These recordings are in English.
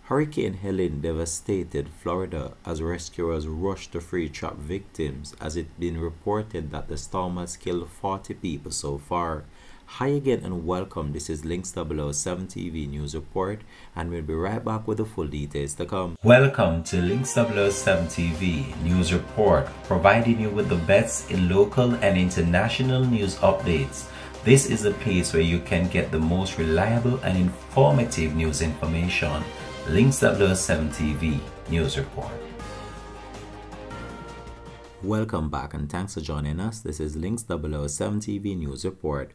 Hurricane Helene devastated Florida as rescuers rushed to free trapped victims, as it's been reported that the storm has killed 40 people so far. Hi again and welcome. This is Links 007 TV News Report, and we'll be right back with the full details to come. Welcome to Links 007 TV News Report, providing you with the best in local and international news updates. This is a place where you can get the most reliable and informative news information. Links 007 TV News Report. Welcome back and thanks for joining us. This is Links 007 TV News Report.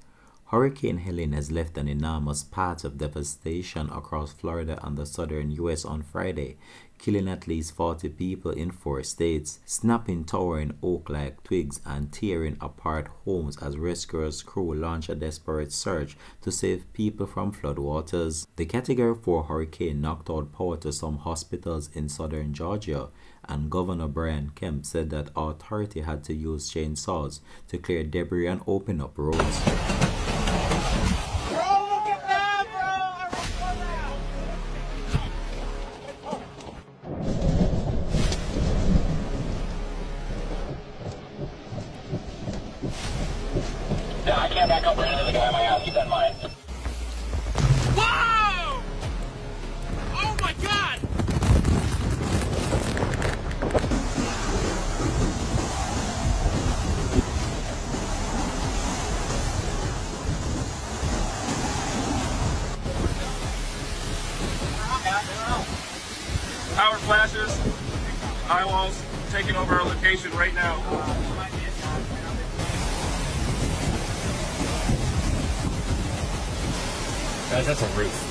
Hurricane Helene has left an enormous path of devastation across Florida and the southern U.S. on Friday, killing at least 40 people in 4 states, snapping towering oak-like twigs and tearing apart homes as rescuers' crew launched a desperate search to save people from floodwaters. The Category 4 hurricane knocked out power to some hospitals in southern Georgia, and Governor Brian Kemp said that authority had to use chainsaws to clear debris and open up roads. Yeah, I can't back up right into the guy in my house. Keep that in mind. Whoa! Oh my God! Power flashes, eye walls, taking over our location right now. Guys, that's a roof.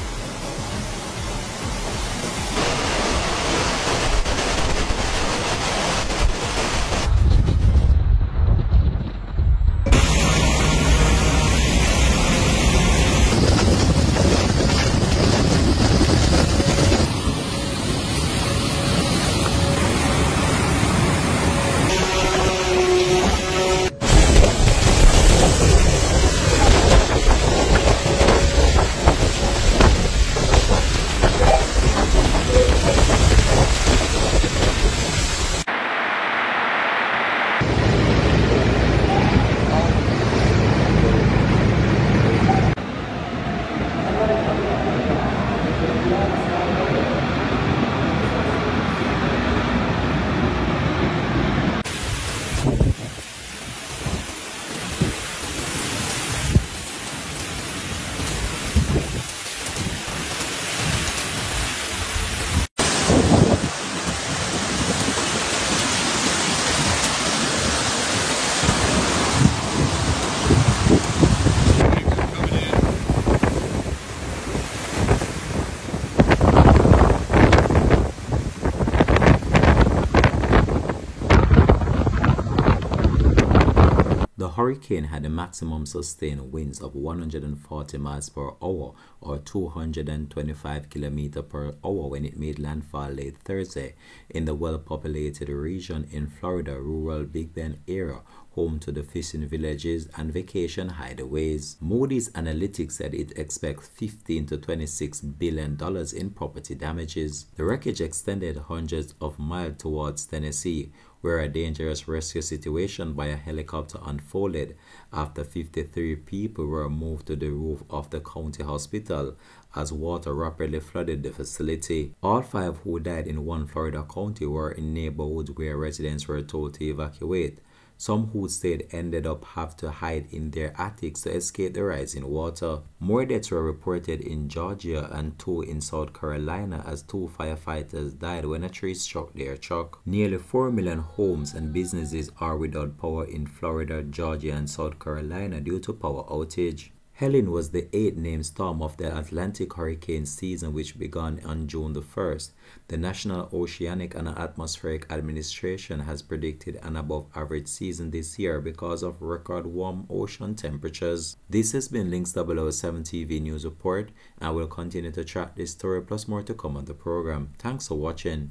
The hurricane had a maximum sustained winds of 140 miles per hour or 225 km per hour when it made landfall late Thursday in the well-populated region in Florida rural Big Bend area, home to the fishing villages and vacation hideaways. Moody's Analytics said it expects $15 to $26 billion in property damages. The wreckage extended hundreds of miles towards Tennessee, where a dangerous rescue situation by a helicopter unfolded after 53 people were moved to the roof of the county hospital as water rapidly flooded the facility. All 5 who died in one Florida county were in neighborhoods where residents were told to evacuate. Some who stayed ended up having to hide in their attics to escape the rising water. More deaths were reported in Georgia and 2 in South Carolina as 2 firefighters died when a tree struck their truck. Nearly 4 million homes and businesses are without power in Florida, Georgia, and South Carolina due to power outage. Helene was the 8th named storm of the Atlantic hurricane season, which began on June the 1st. The National Oceanic and Atmospheric Administration has predicted an above-average season this year because of record warm ocean temperatures. This has been Links 007 TV News Report, and we'll continue to track this story plus more to come on the program. Thanks for watching.